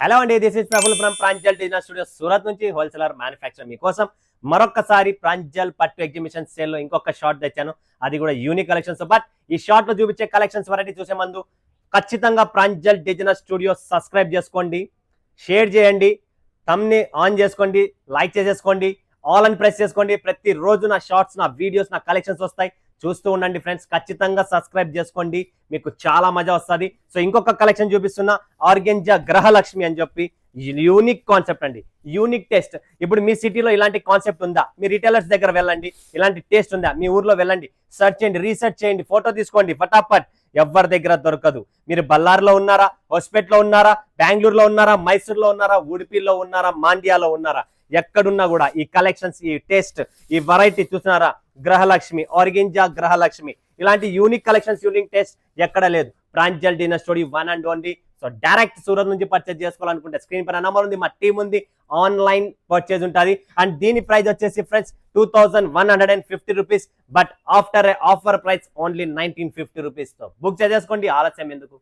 Hello అండి, this is Praful from Pranjal designer studio Surat నుంచి wholesaler manufacture మీకోసం మరొకసారి ప్రాంజల్ పట్టు ఎగ్జిబిషన్ సేల్ లో ఇంకొక షార్ట్ తెచ్చాను. అది కూడా యూనిక్ కలెక్షన్స్. బట్ ఈ షార్ట్ లో చూపించే కలెక్షన్స్ వెరైటీ చూసే ముందు ఖచ్చితంగా ప్రాంజల్ డిజైనర్ స్టూడియో సబ్స్క్రైబ్ చేసుకోండి, షేర్ చేయండి, థంబ్ని ఆన్ చేసుకోండి, లైక్ చేసేసుకోండి, ఆల్ అని ప్రెస్ చేసుకోండి. ప్రతిరోజు నా షార్ట్స్, నా వీడియోస్, నా కలెక్షన్స్ వస్తాయి. చూస్తూ ఉండండి ఫ్రెండ్స్, ఖచ్చితంగా సబ్స్క్రైబ్ చేసుకోండి, మీకు చాలా మజా వస్తుంది. సో ఇంకొక కలెక్షన్ చూపిస్తున్నా, ఆర్గెంజా గ్రహలక్ష్మి అని చెప్పి యూనిక్ కాన్సెప్ట్ అండి, యూనిక్ టేస్ట్. ఇప్పుడు మీ సిటీలో ఇలాంటి కాన్సెప్ట్ ఉందా? మీ రిటైలర్స్ దగ్గర వెళ్ళండి, ఇలాంటి టేస్ట్ ఉందా? మీ ఊర్లో వెళ్ళండి, సెర్చ్ చేయండి, రీసెర్చ్ చేయండి, ఫోటో తీసుకోండి, ఫటాఫట్. ఎవరి దగ్గర దొరకదు. మీరు బల్లార్లో ఉన్నారా, హోస్పేట్లో ఉన్నారా, బెంగళూరులో ఉన్నారా, మైసూర్లో ఉన్నారా, ఉడిపిలో ఉన్నారా, మాండ్యాలో ఉన్నారా, ఎక్కడున్నా కూడా ఈ కలెక్షన్స్, ఈ టేస్ట్, ఈ వెరైటీ చూస్తున్నారా? గ్రహలక్ష్మి, ఆర్గెంజా గ్రహలక్ష్మి, ఇలాంటి యూనిక్ కలెక్షన్స్, యూనిక్ టేస్ట్ ఎక్కడ లేదు. Pranjal designer studio one and only. So direct Surat నుంచి పర్చేజ్ చేసుకోవాలనుకుంటే స్క్రీన్ పైన నంబర్ ఉంది, మా టీం ఉంది, ఆన్లైన్ పర్చేజ్ ఉంటుంది. అండ్ దీని ప్రైస్ వచ్చేసి friends 2150 rupees. But after offer price only 1950 rupees తో బుక్ చేసేసుకోండి. ఆలస్యం ఎందుకు?